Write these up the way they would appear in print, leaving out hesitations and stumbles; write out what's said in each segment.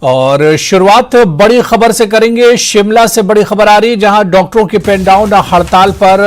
और शुरुआत बड़ी खबर से करेंगे। शिमला से बड़ी खबर आ रही है, जहां डॉक्टरों की पेन डाउन हड़ताल पर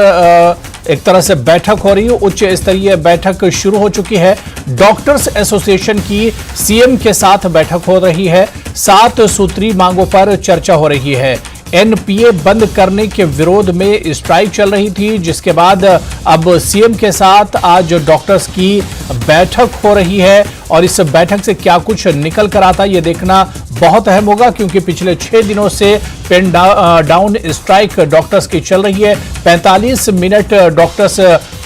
एक तरह से बैठक हो रही है। उच्च स्तरीय बैठक शुरू हो चुकी है। डॉक्टर्स एसोसिएशन की सीएम के साथ बैठक हो रही है। 7 सूत्री मांगों पर चर्चा हो रही है। एनपीए बंद करने के विरोध में स्ट्राइक चल रही थी, जिसके बाद अब सीएम के साथ आज डॉक्टर्स की बैठक हो रही है। और इस बैठक से क्या कुछ निकल कर आता है, ये देखना बहुत अहम होगा, क्योंकि पिछले 6 दिनों से पेन डाउन स्ट्राइक डॉक्टर्स की चल रही है। 45 मिनट डॉक्टर्स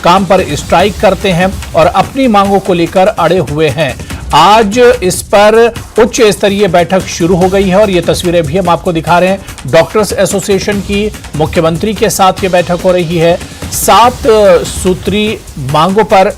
काम पर स्ट्राइक करते हैं और अपनी मांगों को लेकर अड़े हुए हैं। आज इस पर उच्च स्तरीय बैठक शुरू हो गई है और ये तस्वीरें भी हम आपको दिखा रहे हैं। डॉक्टर्स एसोसिएशन की मुख्यमंत्री के साथ ये बैठक हो रही है। 7 सूत्री मांगों पर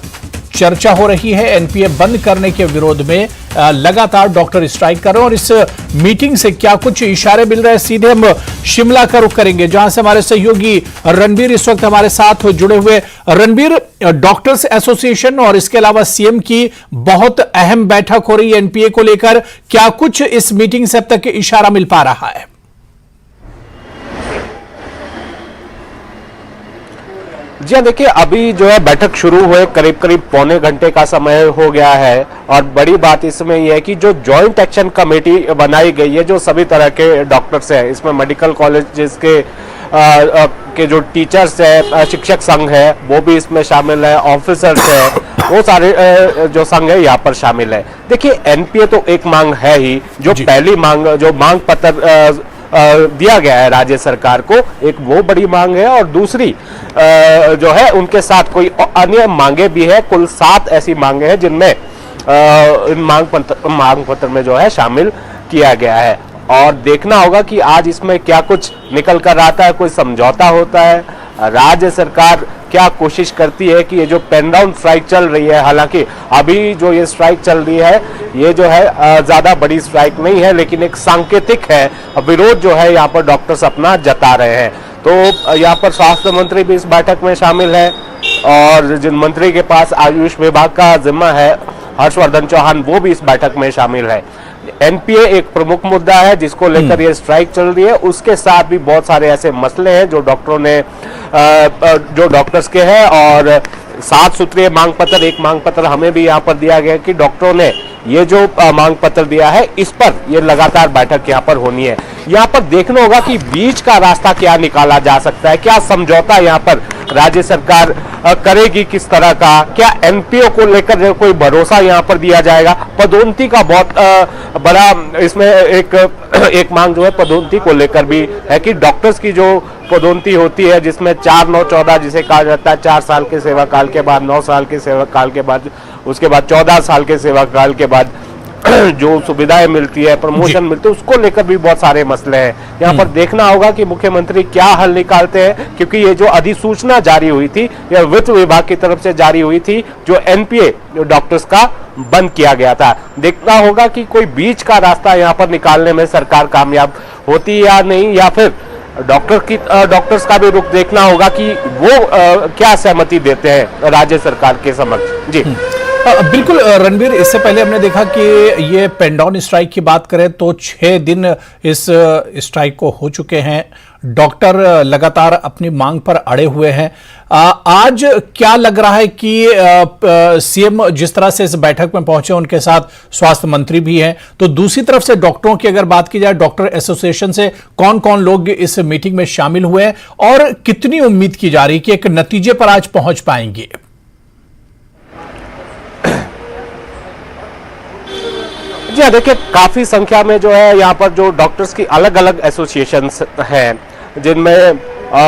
चर्चा हो रही है। एनपीए बंद करने के विरोध में लगातार डॉक्टर स्ट्राइक कर रहे हैं और इस मीटिंग से क्या कुछ इशारे मिल रहे हैं, सीधे हम शिमला का रुख करेंगे, जहां से हमारे सहयोगी रणबीर इस वक्त हमारे साथ जुड़े हुए। रणबीर, डॉक्टर्स एसोसिएशन और इसके अलावा सीएम की बहुत अहम बैठक हो रही है एनपीए को लेकर, क्या कुछ इस मीटिंग से अब तक इशारा मिल पा रहा है? जी हाँ, देखिए अभी जो है बैठक शुरू हुए करीब करीब पौने घंटे का समय हो गया है। और बड़ी बात इसमें यह है कि जो जॉइंट एक्शन कमेटी बनाई गई है, जो सभी तरह के डॉक्टर्स हैं, इसमें मेडिकल कॉलेजेस के जो टीचर्स है, शिक्षक संघ है, वो भी इसमें शामिल है, ऑफिसर्स है, वो सारे जो संघ है यहाँ पर शामिल है। देखिए एनपीए तो एक मांग है ही, जो पहली मांग, जो मांग पत्र दिया गया है राज्य सरकार को, एक वो बड़ी मांग है। और दूसरी जो है उनके साथ कोई अन्य मांगे भी है। कुल 7 ऐसी मांगे हैं जिनमें इन मांग पत्र में जो है शामिल किया गया है। और देखना होगा कि आज इसमें क्या कुछ निकल कर आता है, कोई समझौता होता है, राज्य सरकार क्या कोशिश करती है कि ये जो पेन डाउन स्ट्राइक चल रही है, हालांकि अभी जो ये स्ट्राइक चल रही है ये जो है ज्यादा बड़ी स्ट्राइक नहीं है, लेकिन एक सांकेतिक है विरोध जो है यहाँ पर डॉक्टर्स अपना जता रहे हैं। तो यहाँ पर स्वास्थ्य मंत्री भी इस बैठक में शामिल है और जिन मंत्री के पास आयुष विभाग का जिम्मा है, हर्षवर्धन चौहान, वो भी इस बैठक में शामिल है। एनपीए एक प्रमुख मुद्दा है जिसको लेकर ये स्ट्राइक चल रही है। उसके साथ भी बहुत सारे ऐसे मसले हैं जो डॉक्टरों ने जो डॉक्टर्स के हैं। और 7 सूत्रीय मांग पत्र, एक मांग पत्र हमें भी यहाँ पर दिया गया कि डॉक्टरों ने ये जो मांग पत्र दिया है, इस पर ये लगातार बैठक यहाँ पर होनी है। यहाँ पर देखना होगा कि बीच का रास्ता क्या निकाला जा सकता है, क्या समझौता यहाँ पर राज्य सरकार करेगी, किस तरह का, क्या एनपीओ को लेकर कोई भरोसा यहाँ पर दिया जाएगा। पदोन्नति का बहुत बड़ा इसमें एक मांग जो है पदोन्नति को लेकर भी है कि डॉक्टर्स की जो पदोन्नति होती है, जिसमें 4-9-14 जिसे कहा जाता है, 4 साल के सेवा काल के बाद, 9 साल के सेवा काल के बाद, उसके बाद 14 साल के सेवा काल के बाद जो सुविधाएं मिलती है, प्रमोशन मिलती है, उसको लेकर भी बहुत सारे मसले हैं। यहाँ पर देखना होगा कि मुख्यमंत्री क्या हल निकालते हैं, क्योंकि ये जो अधिसूचना जारी हुई थी, यह वित्त विभाग की तरफ से जारी हुई थी, जो एनपीए डॉक्टर्स का बंद किया गया था। देखना होगा कि कोई बीच का रास्ता यहाँ पर निकालने में सरकार कामयाब होती या नहीं, या फिर डॉक्टर्स का भी रुख देखना होगा कि वो क्या सहमति देते हैं राज्य सरकार के समक्ष। जी बिल्कुल रणबीर, इससे पहले हमने देखा कि ये पेन डाउन स्ट्राइक की बात करें तो 6 दिन इस स्ट्राइक को हो चुके हैं। डॉक्टर लगातार अपनी मांग पर अड़े हुए हैं। आज क्या लग रहा है कि सीएम जिस तरह से इस बैठक में पहुंचे, उनके साथ स्वास्थ्य मंत्री भी हैं, तो दूसरी तरफ से डॉक्टरों की अगर बात की जाए, डॉक्टर एसोसिएशन से कौन कौन लोग इस मीटिंग में शामिल हुए हैं और कितनी उम्मीद की जा रही है कि एक नतीजे पर आज पहुंच पाएंगे? जी हाँ, देखिए काफी संख्या में जो है यहाँ पर जो डॉक्टर्स की अलग अलग एसोसिएशंस हैं, जिनमें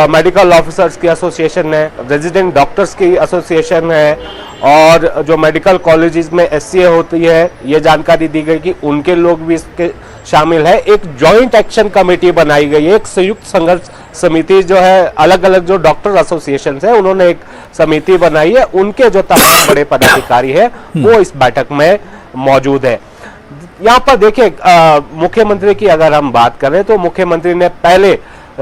मेडिकल ऑफिसर्स की एसोसिएशन है, रेजिडेंट डॉक्टर्स की एसोसिएशन है, और जो मेडिकल कॉलेजेस में एससीए होती है, ये जानकारी दी गई कि उनके लोग भी इसके शामिल है। एक जॉइंट एक्शन कमेटी बनाई गई है, एक संयुक्त संघर्ष समिति जो है, अलग अलग जो डॉक्टर एसोसिएशन है उन्होंने एक समिति बनाई है, उनके जो तमाम बड़े पदाधिकारी है वो इस बैठक में मौजूद है। यहाँ पर देखिए मुख्यमंत्री की अगर हम बात करें तो मुख्यमंत्री ने पहले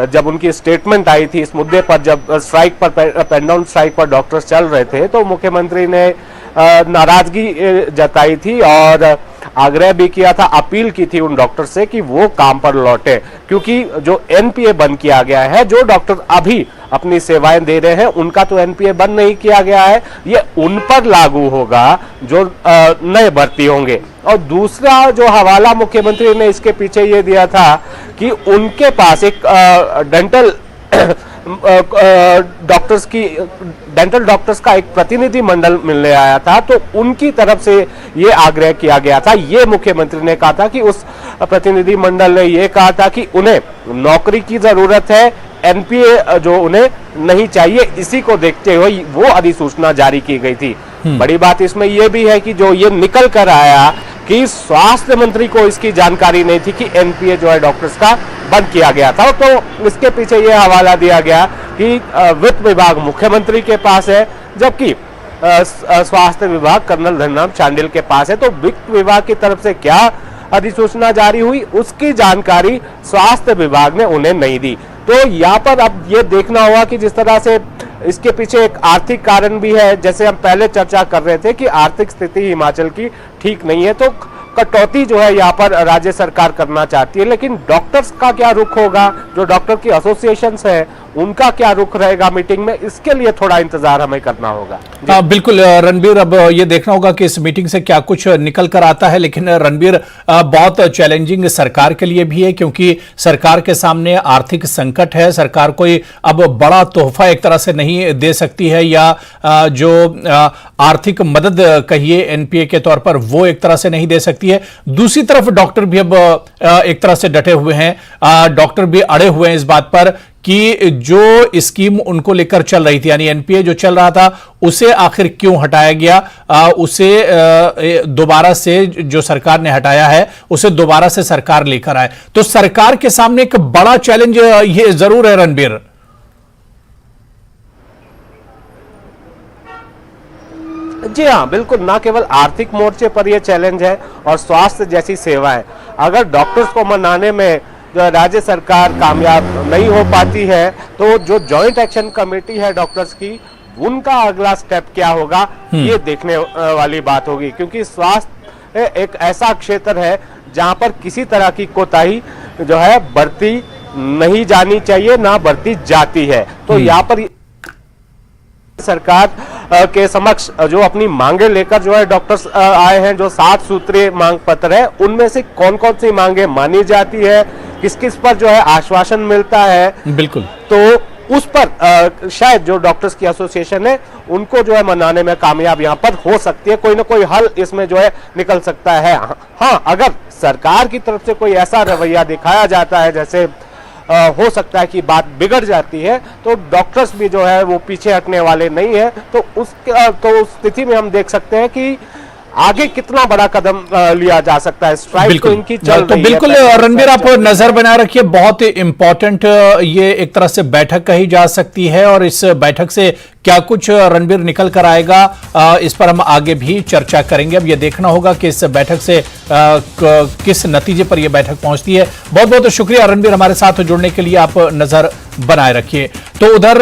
जब उनकी स्टेटमेंट आई थी इस मुद्दे पर, जब स्ट्राइक पर, पेन डाउन स्ट्राइक पर डॉक्टर्स चल रहे थे, तो मुख्यमंत्री ने नाराजगी जताई थी और आग्रह भी किया था, अपील की थी उन डॉक्टर से कि वो काम पर लौटे, क्योंकि जो एनपीए बंद किया गया है, जो डॉक्टर अभी अपनी सेवाएं दे रहे हैं उनका तो एनपीए बंद नहीं किया गया है, ये उन पर लागू होगा जो नए भर्ती होंगे। और दूसरा जो हवाला मुख्यमंत्री ने इसके पीछे ये दिया था कि उनके पास एक डेंटल डॉक्टर्स का एक प्रतिनिधि मंडल मिलने आया था, तो उनकी तरफ से ये आग्रह किया गया था। ये मुख्यमंत्री ने कहा था कि उस प्रतिनिधि मंडल ने ये कहा था कि उन्हें नौकरी की जरूरत है, एनपीए जो उन्हें नहीं चाहिए, इसी को देखते हुए वो अधिसूचना जारी की गई थी। बड़ी बात इसमें यह भी है कि जो ये निकल कर आया कि स्वास्थ्य मंत्री को इसकी जानकारी नहीं थी कि एनपीए जो है डॉक्टर्स का बंद किया गया था, तो इसके पीछे ये हवाला दिया गया कि वित्त विभाग मुख्यमंत्री के पास है, जबकि स्वास्थ्य विभाग कर्नल धनराम शांडिल के पास है। तो वित्त विभाग की तरफ से क्या अधिसूचना जारी हुई उसकी जानकारी स्वास्थ्य विभाग ने उन्हें नहीं दी। तो यहाँ पर अब ये देखना होगा कि जिस तरह से इसके पीछे एक आर्थिक कारण भी है, जैसे हम पहले चर्चा कर रहे थे कि आर्थिक स्थिति हिमाचल की ठीक नहीं है, तो कटौती जो है यहाँ पर राज्य सरकार करना चाहती है। लेकिन डॉक्टर्स का क्या रुख होगा, जो डॉक्टर की एसोसिएशंस है उनका क्या रुख रहेगा मीटिंग में, इसके लिए थोड़ा इंतजार हमें करना होगा। बिल्कुल रणबीर, अब ये देखना होगा कि इस मीटिंग से क्या कुछ निकल कर आता है। लेकिन रणबीर, बहुत चैलेंजिंग सरकार के लिए भी है, क्योंकि सरकार के सामने आर्थिक संकट है। सरकार कोई अब बड़ा तोहफा एक तरह से नहीं दे सकती है, या जो आर्थिक मदद कहिए एनपीए के तौर पर वो एक तरह से नहीं दे सकती है। दूसरी तरफ डॉक्टर भी अब एक तरह से डटे हुए हैं, डॉक्टर भी अड़े हुए हैं इस बात पर कि जो स्कीम उनको लेकर चल रही थी, यानी एनपीए जो चल रहा था उसे आखिर क्यों हटाया गया, उसे दोबारा से जो सरकार ने हटाया है उसे दोबारा से सरकार लेकर आए। तो सरकार के सामने एक बड़ा चैलेंज ये जरूर है रणबीर। जी हाँ, बिल्कुल, ना केवल आर्थिक मोर्चे पर यह चैलेंज है और स्वास्थ्य जैसी सेवाएं, अगर डॉक्टर्स को मनाने में जो राज्य सरकार कामयाब नहीं हो पाती है, तो जो जॉइंट एक्शन कमेटी है डॉक्टर्स की, उनका अगला स्टेप क्या होगा ये देखने वाली बात होगी। क्योंकि स्वास्थ्य एक ऐसा क्षेत्र है जहां पर किसी तरह की कोताही जो है बरती नहीं जानी चाहिए, ना बरती जाती है। तो यहाँ पर सरकार के समक्ष जो अपनी मांगे लेकर जो है डॉक्टर्स आए हैं, जो 7 सूत्रीय मांग पत्र है, उनमें से कौन कौन सी मांगे मानी जाती है, किस किस पर जो है आश्वासन मिलता है, बिल्कुल, तो उस पर शायद जो डॉक्टर्स की एसोसिएशन है उनको जो है मनाने में कामयाब यहाँ पर हो सकती है, कोई ना कोई हल इसमें जो है निकल सकता है। हाँ, अगर सरकार की तरफ से कोई ऐसा रवैया दिखाया जाता है जैसे हो सकता है कि बात बिगड़ जाती है, तो डॉक्टर्स भी जो है वो पीछे हटने वाले नहीं है। तो उस स्थिति में हम देख सकते हैं कि आगे कितना बड़ा कदम लिया जा सकता है। स्ट्राइक तो इनकी चल रही है। बिल्कुल रणबीर, आप नजर बनाए रखिए, बहुत इंपॉर्टेंट ये एक तरह से बैठक कही जा सकती है, और इस बैठक से क्या कुछ रणबीर निकल कर आएगा इस पर हम आगे भी चर्चा करेंगे। अब ये देखना होगा कि इस बैठक से किस नतीजे पर यह बैठक पहुंचती है। बहुत बहुत शुक्रिया रणबीर, हमारे साथ जुड़ने के लिए। आप नजर बनाए रखिए। तो उधर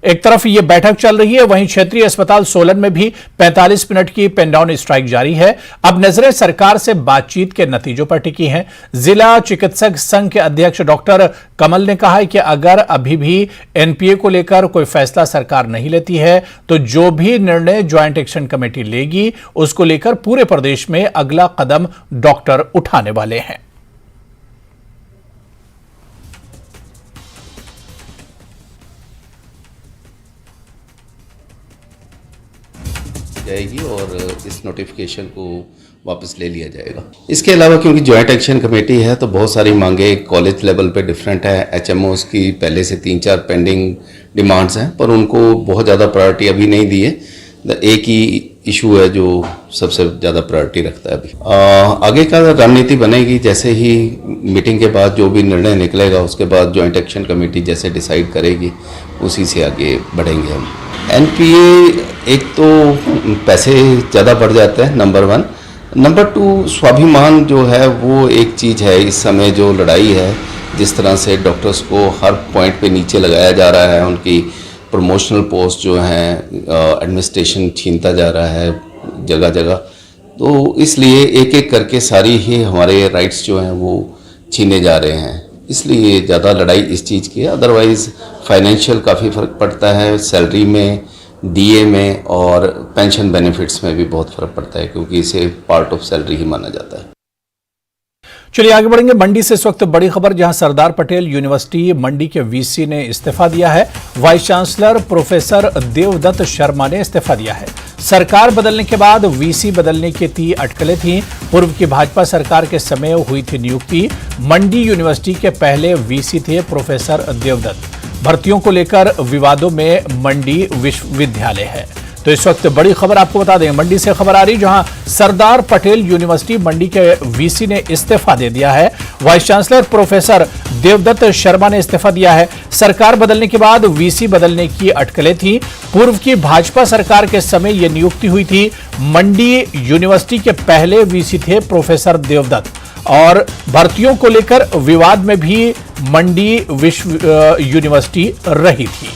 एक तरफ ये बैठक चल रही है, वहीं क्षेत्रीय अस्पताल सोलन में भी 45 मिनट की पेन डाउन स्ट्राइक जारी है। अब नजरें सरकार से बातचीत के नतीजों पर टिकी हैं। जिला चिकित्सक संघ के अध्यक्ष डॉक्टर कमल ने कहा है कि अगर अभी भी एनपीए को लेकर कोई फैसला सरकार नहीं लेती है, तो जो भी निर्णय ज्वाइंट एक्शन कमेटी लेगी उसको लेकर पूरे प्रदेश में अगला कदम डॉक्टर उठाने वाले हैं। जाएगी और इस नोटिफिकेशन को वापस ले लिया जाएगा। इसके अलावा क्योंकि जॉइंट एक्शन कमेटी है तो बहुत सारी मांगे कॉलेज लेवल पे डिफरेंट है। एचएमओस की पहले से 3-4 पेंडिंग डिमांड्स हैं, पर उनको बहुत ज़्यादा प्रायोरिटी अभी नहीं दी है। एक ही इशू है जो सबसे ज़्यादा प्रायोरिटी रखता है अभी। आगे का रणनीति बनेगी, जैसे ही मीटिंग के बाद जो भी निर्णय निकलेगा उसके बाद जॉइंट एक्शन कमेटी जैसे डिसाइड करेगी उसी से आगे बढ़ेंगे हम। एनपीए एक तो पैसे ज़्यादा बढ़ जाते हैं, नंबर 1। नंबर 2 स्वाभिमान जो है वो एक चीज़ है। इस समय जो लड़ाई है जिस तरह से डॉक्टर्स को हर पॉइंट पे नीचे लगाया जा रहा है, उनकी प्रमोशनल पोस्ट जो हैं एडमिनिस्ट्रेशन छीनता जा रहा है जगह जगह, तो इसलिए एक एक करके सारी ही हमारे राइट्स जो हैं वो छीने जा रहे हैं। इसलिए ज़्यादा लड़ाई इस चीज़ की है। अदरवाइज़ फाइनेंशियल काफ़ी फ़र्क पड़ता है, सैलरी में, डीए में और पेंशन बेनिफिट्स में भी बहुत फ़र्क पड़ता है, क्योंकि इसे पार्ट ऑफ सैलरी ही माना जाता है। चलिए आगे बढ़ेंगे। मंडी से इस वक्त बड़ी खबर, जहां सरदार पटेल यूनिवर्सिटी मंडी के वीसी ने इस्तीफा दिया है। Vice chancellor professor Devdutt Sharma ने इस्तीफा दिया है। सरकार बदलने के बाद वीसी बदलने की अटकलें थीं। पूर्व की भाजपा सरकार के समय हुई थी नियुक्ति। मंडी यूनिवर्सिटी के पहले वीसी थे प्रोफेसर देवदत्त। भर्तियों को लेकर विवादों में मंडी विश्वविद्यालय है। तो इस वक्त बड़ी खबर आपको बता दें, मंडी से खबर आ रही, जहां सरदार पटेल यूनिवर्सिटी मंडी के वीसी ने इस्तीफा दे दिया है। Vice chancellor professor Devdutt Sharma ने इस्तीफा दिया है। सरकार बदलने के बाद वीसी बदलने की अटकलें थी। पूर्व की भाजपा सरकार के समय यह नियुक्ति हुई थी। मंडी यूनिवर्सिटी के पहले वीसी थे प्रोफेसर देवदत्त, और भर्तियों को लेकर विवाद में भी मंडी विश्व यूनिवर्सिटी रही थी।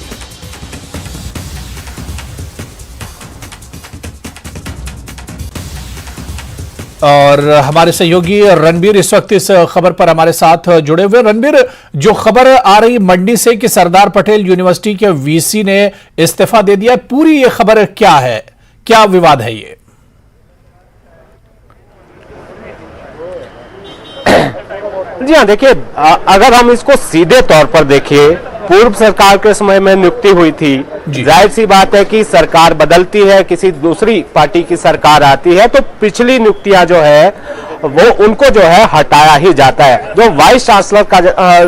और हमारे सहयोगी रणबीर इस वक्त इस खबर पर हमारे साथ जुड़े हुए। रणबीर, जो खबर आ रही मंडी से कि सरदार पटेल यूनिवर्सिटी के वीसी ने इस्तीफा दे दिया, पूरी ये खबर क्या है, क्या विवाद है ये? जी हाँ, देखिए, अगर हम इसको सीधे तौर पर देखें, पूर्व सरकार के समय में नियुक्ति हुई थी। जाहिर सी बात है कि सरकार बदलती है, किसी दूसरी पार्टी की सरकार आती है, तो पिछली नियुक्तियां जो है वो उनको जो है हटाया ही जाता है। जो वाइस चांसलर का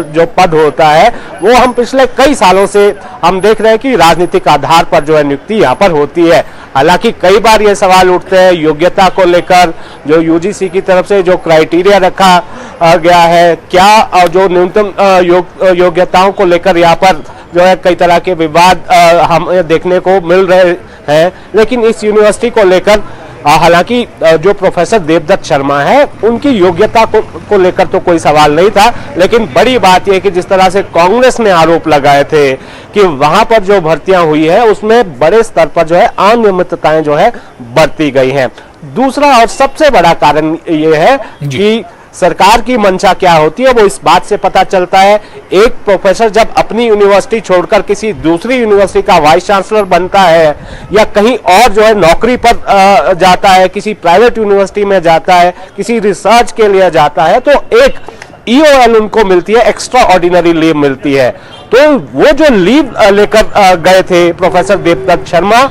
जो पद होता है वो हम पिछले कई सालों से हम देख रहे हैं कि राजनीतिक आधार पर जो है नियुक्ति यहाँ पर होती है। हालांकि कई बार ये सवाल उठते हैं योग्यता को लेकर, जो यूजीसी की तरफ से जो क्राइटेरिया रखा गया है, क्या जो न्यूनतम योग्यताओं को लेकर यहाँ पर जो है कई तरह के विवाद हमें देखने को मिल रहे हैं। लेकिन इस यूनिवर्सिटी को लेकर हालांकि जो प्रोफेसर देवदत्त शर्मा है उनकी योग्यता को लेकर तो कोई सवाल नहीं था, लेकिन बड़ी बात यह कि जिस तरह से कांग्रेस ने आरोप लगाए थे कि वहां पर जो भर्तियां हुई है उसमें बड़े स्तर पर जो है अनियमितताएं जो है बरती गई हैं। दूसरा और सबसे बड़ा कारण यह है कि सरकार की मंशा क्या होती है वो इस बात से पता चलता है। एक प्रोफेसर जब अपनी यूनिवर्सिटी छोड़कर किसी दूसरी यूनिवर्सिटी का वाइस चांसलर बनता है या कहीं और जो है नौकरी पर जाता है, किसी प्राइवेट यूनिवर्सिटी में जाता है, किसी रिसर्च के लिए जाता है, तो एक EOL उनको मिलती है, एक्स्ट्रा ऑर्डिनरी लीव मिलती है। तो वो जो लीव लेकर गए थे प्रोफेसर देवदत्त शर्मा,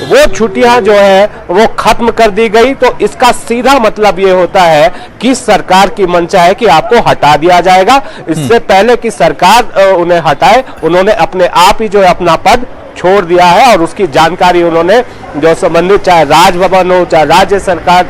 वो छुट्टियां जो है वो खत्म कर दी गई। तो इसका सीधा मतलब ये होता है कि सरकार की मंशा है कि आपको हटा दिया जाएगा। इससे पहले कि सरकार उन्हें हटाए, उन्होंने अपने आप ही जो है अपना पद छोड़ दिया है, और उसकी जानकारी उन्होंने जो संबंधित चाहे राजभवन हो चाहे राज्य सरकार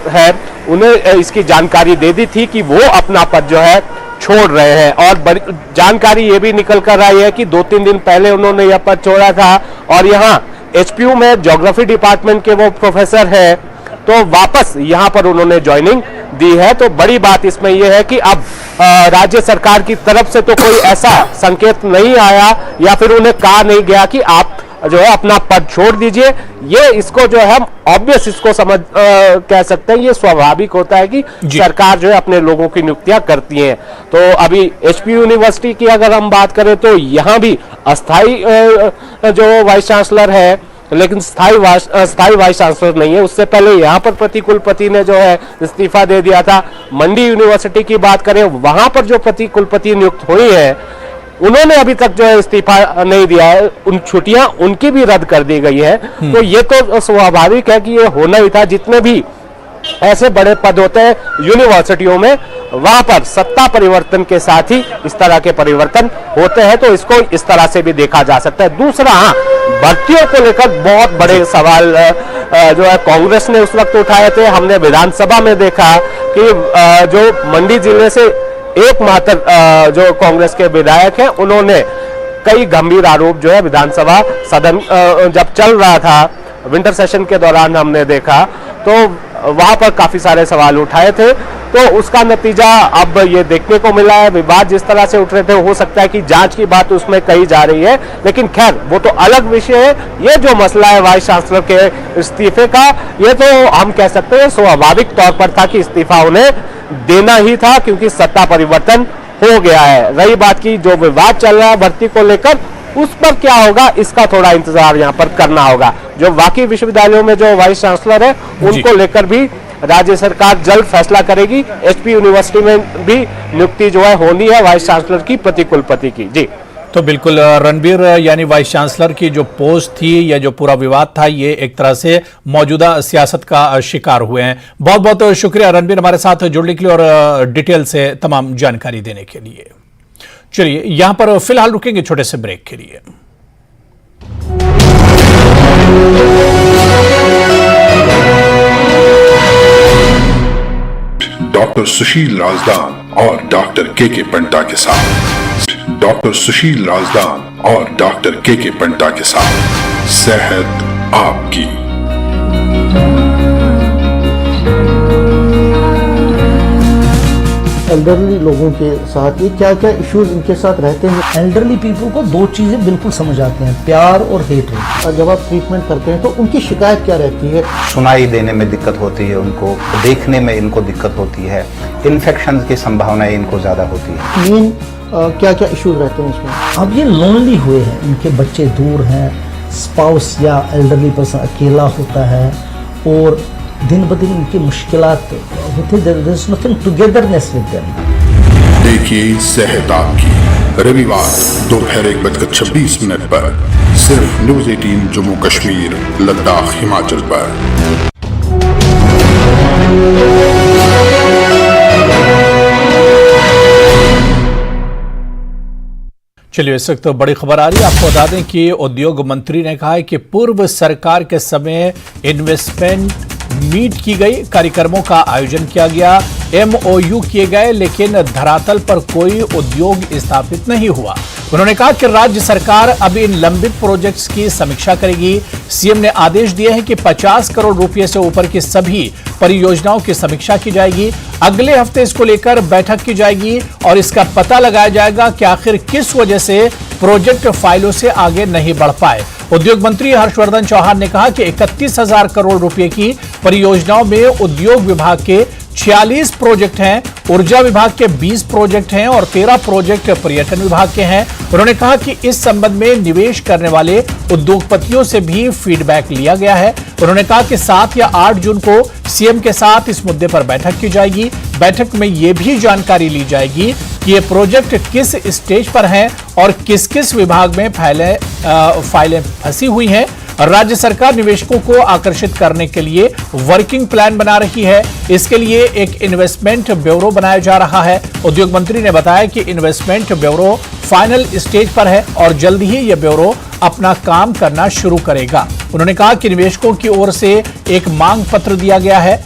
है उन्हें इसकी जानकारी दे दी थी कि वो अपना पद जो है छोड़ रहे हैं। और बड़ी जानकारी ये भी निकल कर आई है कि 2-3 दिन पहले उन्होंने यह पद छोड़ा था और यहाँ HPU में ज्योग्राफी डिपार्टमेंट के वो प्रोफेसर हैं, तो वापस यहाँ पर उन्होंने ज्वाइनिंग दी है। तो बड़ी बात इसमें यह है कि अब राज्य सरकार की तरफ से तो कोई ऐसा संकेत नहीं आया या फिर उन्हें कहा नहीं गया कि आप जो है अपना पद छोड़ दीजिए। ये इसको जो है हम ऑब्वियस इसको समझ कह सकते हैं, ये स्वाभाविक होता है कि सरकार जो है अपने लोगों की नियुक्तियां करती हैं। तो अभी HPU यूनिवर्सिटी की अगर हम बात करें तो यहाँ भी अस्थाई जो वाइस चांसलर है, लेकिन स्थायी वाइस चांसलर नहीं है। उससे पहले यहाँ पर प्रतिकुलपति ने जो है इस्तीफा दे दिया था। मंडी यूनिवर्सिटी की बात करें, वहां पर जो प्रतिकुलपति नियुक्त हुई है उन्होंने अभी तक जो है इस्तीफा नहीं दिया है, उन छुट्टियां उनकी भी रद्द कर दी गई है। तो ये तो स्वाभाविक है कि ये होना ही था। जितने भी ऐसे बड़े पद होते हैं यूनिवर्सिटियों में, वहां पर सत्ता परिवर्तन के साथ ही इस तरह के परिवर्तन होते हैं, तो इसको इस तरह से भी देखा जा सकता है। दूसरा, हाँ, भर्तियों को लेकर बहुत बड़े सवाल जो है कांग्रेस ने उस वक्त उठाए थे। हमने विधानसभा में देखा कि जो मंडी जिले से एकमात्र जो कांग्रेस के विधायक हैं, उन्होंने कई गंभीर आरोप जो है विधानसभा सदन जब चल रहा था विंटर सेशन के दौरान हमने देखा, तो वहां पर काफी सारे सवाल उठाए थे। तो उसका नतीजा अब ये देखने को मिला है। विवाद जिस तरह से उठ रहे थे, हो सकता है कि जांच की बात उसमें कही जा रही है, लेकिन खैर वो तो अलग विषय है। ये जो मसला है वाइस चांसलर के इस्तीफे का, ये तो हम कह सकते हैं स्वाभाविक तौर पर था कि इस्तीफा उन्हें देना ही था, क्योंकि सत्ता परिवर्तन हो गया है। रही बात की जो विवाद चल रहा है भर्ती को लेकर, उस पर क्या होगा इसका थोड़ा इंतजार यहाँ पर करना होगा। जो बाकी विश्वविद्यालयों में जो वाइस चांसलर है उनको लेकर भी राज्य सरकार जल्द फैसला करेगी। एचपी यूनिवर्सिटी में भी नियुक्ति जो है होनी है वाइस चांसलर की, प्रतिकुलपति की। जी तो बिल्कुल रणबीर, यानी वाइस चांसलर की जो पोस्ट थी या जो पूरा विवाद था, ये एक तरह से मौजूदा सियासत का शिकार हुए हैं। बहुत बहुत शुक्रिया रणबीर हमारे साथ जुड़ने के लिए और डिटेल से तमाम जानकारी देने के लिए। चलिए यहां पर फिलहाल रुकेंगे छोटे से ब्रेक के लिए। डॉक्टर सुशील राजदान और डॉक्टर के पंटा के साथ, डॉक्टर सुशील राजदान और डॉक्टर के पंटा के साथ सेहत आपकी। एल्डरली लोगों के साथ ये क्या क्या इश्यूज इनके साथ रहते हैं। एल्डरली पीपल को दो चीजें बिल्कुल समझ आती हैं, प्यार और हेट। और जब आप ट्रीटमेंट करते हैं तो उनकी शिकायत क्या रहती है? सुनाई देने में दिक्कत होती है उनको, देखने में इनको दिक्कत होती है, इन्फेक्शन की संभावनाएं इनको ज्यादा होती है। मेन क्या क्या इश्यूज रहते हैं इसमें? अब ये लोनली हुए हैं, इनके बच्चे दूर हैं, स्पाउस या एल्डरली पर्सन अकेला होता है और दिन ब दिन उनकी मुश्किलात होती है। There is nothing togetherness with them. देखिए सेहत आपकी रविवार दोपहर 1:26 पर सिर्फ न्यूज़ 18 जम्मू कश्मीर लद्दाख हिमाचल पर। चलिए इस वक्त बड़ी खबर आ रही है। आपको बता दें कि उद्योग मंत्री ने कहा है कि पूर्व सरकार के समय इन्वेस्टमेंट मीट की गई, कार्यक्रमों का आयोजन किया गया, MOU किए गए, लेकिन धरातल पर कोई उद्योग स्थापित नहीं हुआ। उन्होंने कहा कि राज्य सरकार अब इन लंबित प्रोजेक्ट्स की समीक्षा करेगी। सीएम ने आदेश दिए हैं कि 50 करोड़ रुपए से ऊपर की सभी परियोजनाओं की समीक्षा की जाएगी। अगले हफ्ते इसको लेकर बैठक की जाएगी और इसका पता लगाया जाएगा कि आखिर किस वजह से प्रोजेक्ट फाइलों से आगे नहीं बढ़ पाए। उद्योग मंत्री हर्षवर्धन चौहान ने कहा कि 31,000 करोड़ रुपए की परियोजनाओं में उद्योग विभाग के 46 प्रोजेक्ट हैं, ऊर्जा विभाग के 20 प्रोजेक्ट हैं और 13 प्रोजेक्ट पर्यटन विभाग के हैं। उन्होंने कहा कि इस संबंध में निवेश करने वाले उद्योगपतियों से भी फीडबैक लिया गया है। उन्होंने कहा कि 7 या 8 जून को सीएम के साथ इस मुद्दे पर बैठक की जाएगी। बैठक में यह भी जानकारी ली जाएगी कि ये प्रोजेक्ट किस स्टेज पर हैं और किस किस विभाग में फाइलें फंसी हुई हैं। राज्य सरकार निवेशकों को आकर्षित करने के लिए वर्किंग प्लान बना रही है। इसके लिए एक इन्वेस्टमेंट ब्यूरो बनाया जा रहा है। उद्योग मंत्री ने बताया कि इन्वेस्टमेंट ब्यूरो फाइनल स्टेज पर है और जल्द ही यह ब्यूरो अपना काम करना शुरू करेगा। उन्होंने कहा कि निवेशकों की ओर से एक मांग पत्र दिया गया है।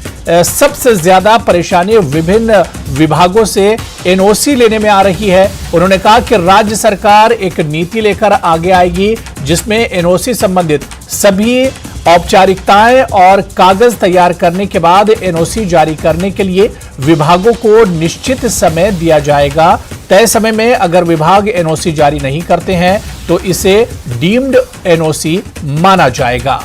सबसे ज्यादा परेशानी विभिन्न विभागों से NOC लेने में आ रही है। उन्होंने कहा कि राज्य सरकार एक नीति लेकर आगे आएगी जिसमें NOC संबंधित सभी औपचारिकताएं और कागज तैयार करने के बाद NOC जारी करने के लिए विभागों को निश्चित समय दिया जाएगा। तय समय में अगर विभाग NOC जारी नहीं करते हैं तो इसे डीम्ड NOC माना जाएगा।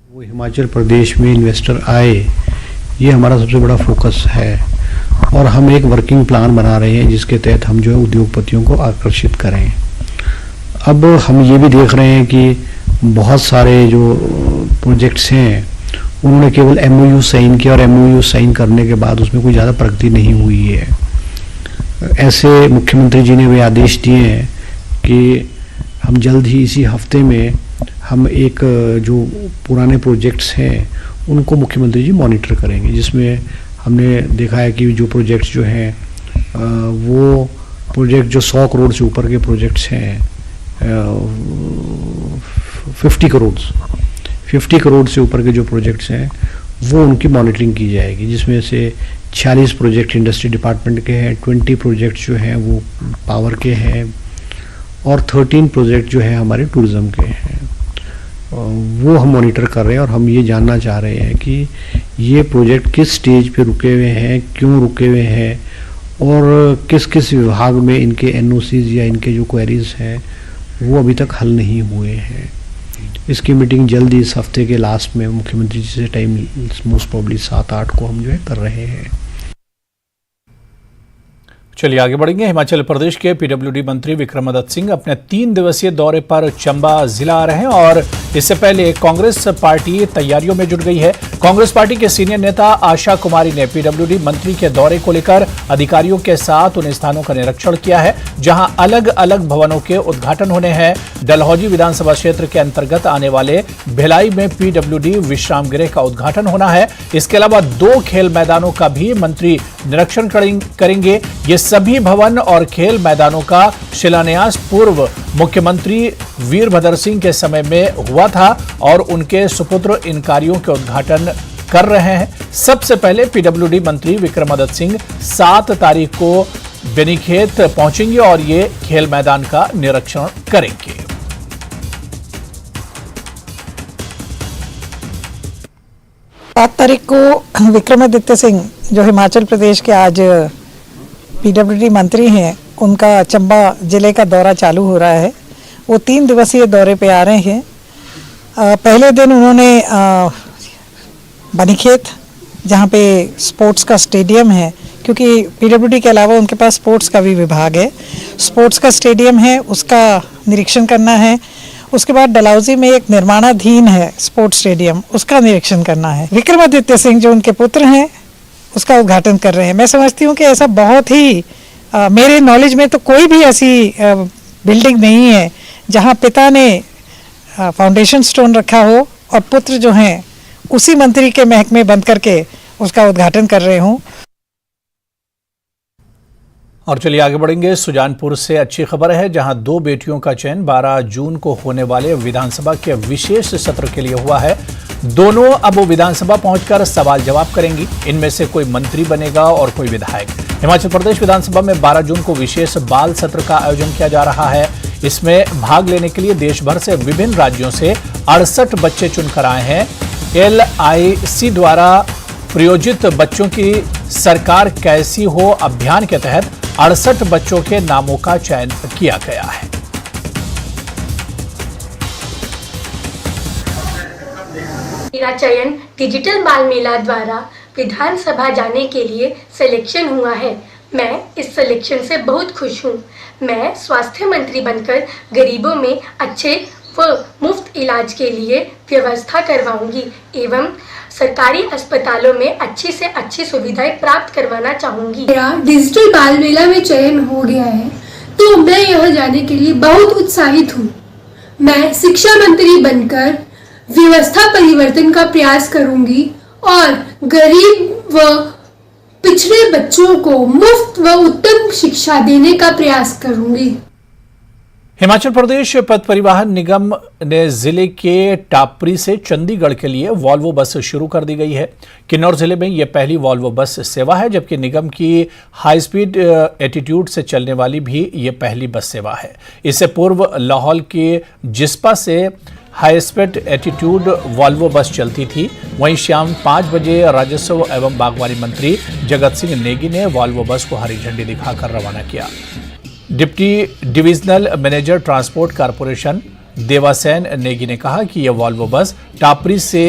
वो हिमाचल प्रदेश में इन्वेस्टर आए, ये हमारा सबसे बड़ा फोकस है और हम एक वर्किंग प्लान बना रहे हैं जिसके तहत हम जो है उद्योगपतियों को आकर्षित करें। अब हम ये भी देख रहे हैं कि बहुत सारे जो प्रोजेक्ट्स हैं उन्होंने केवल MOU साइन किया और MOU साइन करने के बाद उसमें कोई ज़्यादा प्रगति नहीं हुई है। ऐसे मुख्यमंत्री जी ने भी आदेश दिए हैं कि हम जल्द ही इसी हफ्ते में हम एक जो पुराने प्रोजेक्ट्स हैं उनको मुख्यमंत्री जी मॉनिटर करेंगे, जिसमें हमने देखा है कि जो प्रोजेक्ट्स जो हैं वो प्रोजेक्ट जो 100 करोड़ से ऊपर के प्रोजेक्ट्स हैं 50 करोड़ से ऊपर के जो प्रोजेक्ट्स हैं वो उनकी मॉनिटरिंग की जाएगी, जिसमें से 46 प्रोजेक्ट इंडस्ट्री डिपार्टमेंट के हैं, 20 प्रोजेक्ट्स जो हैं वो पावर के हैं और 13 प्रोजेक्ट जो है हमारे टूरिज्म के हैं। वो हम मॉनिटर कर रहे हैं और हम ये जानना चाह रहे हैं कि ये प्रोजेक्ट किस स्टेज पे रुके हुए हैं, क्यों रुके हुए हैं और किस किस विभाग में इनके एनओसीज या इनके जो क्वेरीज हैं वो अभी तक हल नहीं हुए हैं। इसकी मीटिंग जल्दी इस हफ्ते के लास्ट में मुख्यमंत्री जी से टाइम मोस्ट प्रॉब्ली 7-8 को हम जो है कर रहे हैं। चलिए आगे बढ़ेंगे। हिमाचल प्रदेश के पीडब्ल्यूडी मंत्री विक्रमादित्य सिंह अपने 3 दिवसीय दौरे पर चंबा जिला आ रहे हैं और इससे पहले कांग्रेस पार्टी तैयारियों में जुट गई है। कांग्रेस पार्टी के सीनियर नेता आशा कुमारी ने पीडब्ल्यूडी मंत्री के दौरे को लेकर अधिकारियों के साथ उन स्थानों का निरीक्षण किया है जहां अलग अलग भवनों के उद्घाटन होने हैं। डलहौजी विधानसभा क्षेत्र के अंतर्गत आने वाले भिलाई में पीडब्ल्यूडी विश्राम गृह का उद्घाटन होना है। इसके अलावा 2 खेल मैदानों का भी मंत्री निरीक्षण करेंगे। ये सभी भवन और खेल मैदानों का शिलान्यास पूर्व मुख्यमंत्री वीरभद्र सिंह के समय में हुआ था और उनके सुपुत्र इन कार्यों के उद्घाटन कर रहे हैं। सबसे पहले पीडब्ल्यूडी मंत्री विक्रमादित्य सिंह 7 तारीख को बेनीखेत पहुंचेंगे और ये खेल मैदान का निरीक्षण करेंगे। सात तारीख को विक्रमादित्य सिंह जो हिमाचल प्रदेश के आज पीडब्ल्यूडी मंत्री हैं, उनका चंबा जिले का दौरा चालू हो रहा है। वो 3 दिवसीय दौरे पे आ रहे हैं। पहले दिन उन्होंने बनीखेत, जहाँ पे स्पोर्ट्स का स्टेडियम है, क्योंकि पीडब्ल्यूडी के अलावा उनके पास स्पोर्ट्स का भी विभाग है, स्पोर्ट्स का स्टेडियम है, उसका निरीक्षण करना है। उसके बाद डलहौजी में एक निर्माणाधीन है स्पोर्ट्स स्टेडियम, उसका निरीक्षण करना है। विक्रमादित्य सिंह जो उनके पुत्र हैं उसका उद्घाटन कर रहे हैं। मैं समझती हूँ कि ऐसा बहुत ही मेरे नॉलेज में तो कोई भी ऐसी बिल्डिंग नहीं है जहाँ पिता ने फाउंडेशन स्टोन रखा हो और पुत्र जो हैं उसी मंत्री के महकमे बंद करके उसका उद्घाटन कर रहे हों। और चलिए आगे बढ़ेंगे। सुजानपुर से अच्छी खबर है जहां 2 बेटियों का चयन 12 जून को होने वाले विधानसभा के विशेष सत्र के लिए हुआ है। दोनों अब विधानसभा पहुंचकर सवाल जवाब करेंगी। इनमें से कोई मंत्री बनेगा और कोई विधायक। हिमाचल प्रदेश विधानसभा में 12 जून को विशेष बाल सत्र का आयोजन किया जा रहा है। इसमें भाग लेने के लिए देश भर से विभिन्न राज्यों से 68 बच्चे चुनकर आए हैं। LIC द्वारा प्रायोजित बच्चों की सरकार कैसी हो अभियान के तहत 68 बच्चों के नामों का चयन किया गया है। मेरा चयन डिजिटल बाल मेला द्वारा विधानसभा जाने के लिए सिलेक्शन हुआ है। मैं इस सिलेक्शन से बहुत खुश हूँ। मैं स्वास्थ्य मंत्री बनकर गरीबों में अच्छे व मुफ्त इलाज के लिए व्यवस्था करवाऊंगी एवं सरकारी अस्पतालों में अच्छी से अच्छी सुविधाएं प्राप्त करवाना चाहूंगी। मेरा डिजिटल बाल मेला में चयन हो गया है तो मैं यहाँ जाने के लिए बहुत उत्साहित हूँ। मैं शिक्षा मंत्री बनकर व्यवस्था परिवर्तन का प्रयास करूंगी और गरीब व पिछड़े बच्चों को मुफ्त व उत्तम शिक्षा देने का प्रयास करूंगी। हिमाचल प्रदेश पथ परिवहन निगम ने जिले के टापरी से चंडीगढ़ के लिए वॉल्वो बस शुरू कर दी गई है। किन्नौर जिले में यह पहली वॉल्वो बस सेवा है, जबकि निगम की हाई स्पीड एटीट्यूड से चलने वाली भी ये पहली बस सेवा है। इससे पूर्व लाहौल के जिस्पा से high speed attitude Volvo bus चलती थी। वहीं शाम 5 बजे राजस्व एवं बागवानी मंत्री जगत सिंह नेगी ने वॉल्वो बस को हरी झंडी दिखाकर रवाना किया। Deputy divisional manager transport corporation Devasen Negi ने कहा कि यह वॉल्वो बस टापरी से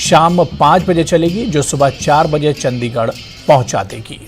शाम 5 बजे चलेगी, जो सुबह 4 बजे चंडीगढ़ पहुंचा देगी।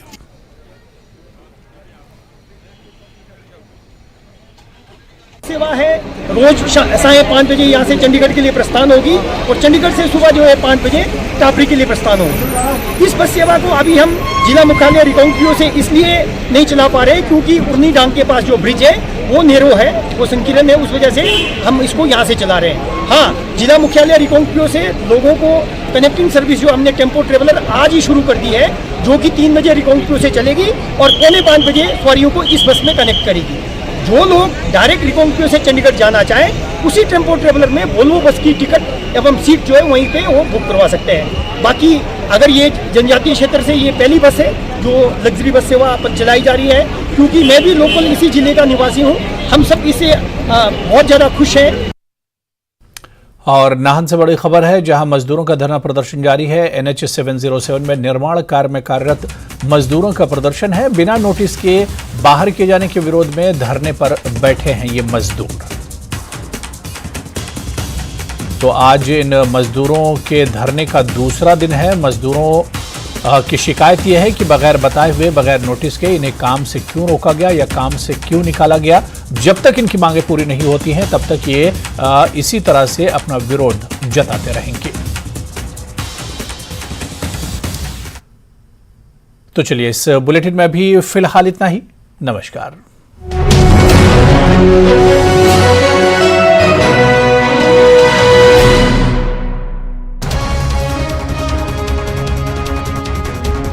सेवा है रोज 5:30 बजे यहाँ से चंडीगढ़ के लिए प्रस्थान होगी और चंडीगढ़ से सुबह जो है 5 बजे टापरी के लिए प्रस्थान होगी। इस बस सेवा को अभी हम जिला मुख्यालय रिकांगपिओ से इसलिए नहीं चला पा रहे क्योंकि उर्नी डांग के पास जो ब्रिज है वो नैरो है, वो संकीर्ण है, उस वजह से हम इसको यहाँ से चला रहे हैं। हाँ, जिला मुख्यालय रिकांगपिओ से लोगों को कनेक्टिंग सर्विस जो हमने टेम्पो ट्रेवलर आज ही शुरू कर दी है, जो कि 3 बजे रिकांगपिओ से चलेगी और 4:45 बजे सवारियों को इस बस में कनेक्ट करेगी। जो लोग डायरेक्ट रिकांगपिओ से चंडीगढ़ जाना चाहें उसी टेम्पो ट्रेवलर में वोल्वो बस की टिकट एवं सीट जो है वहीं पे वो बुक करवा सकते हैं। बाकी अगर ये जनजातीय क्षेत्र से ये पहली बस है जो लग्जरी बस सेवा चलाई जा रही है, क्योंकि मैं भी लोकल इसी जिले का निवासी हूँ, हम सब इससे बहुत ज़्यादा खुश हैं। और नाहन से बड़ी खबर है, जहां मजदूरों का धरना प्रदर्शन जारी है। NH 707 में निर्माण कार्य में कार्यरत मजदूरों का प्रदर्शन है। बिना नोटिस के बाहर किए जाने के विरोध में धरने पर बैठे हैं ये मजदूर। तो आज इन मजदूरों के धरने का दूसरा दिन है। मजदूरों की शिकायत यह है कि बगैर बताए हुए, बगैर नोटिस के इन्हें काम से क्यों रोका गया या काम से क्यों निकाला गया। जब तक इनकी मांगें पूरी नहीं होती हैं तब तक ये इसी तरह से अपना विरोध जताते रहेंगे। तो चलिए, इस बुलेटिन में भी फिलहाल इतना ही। नमस्कार।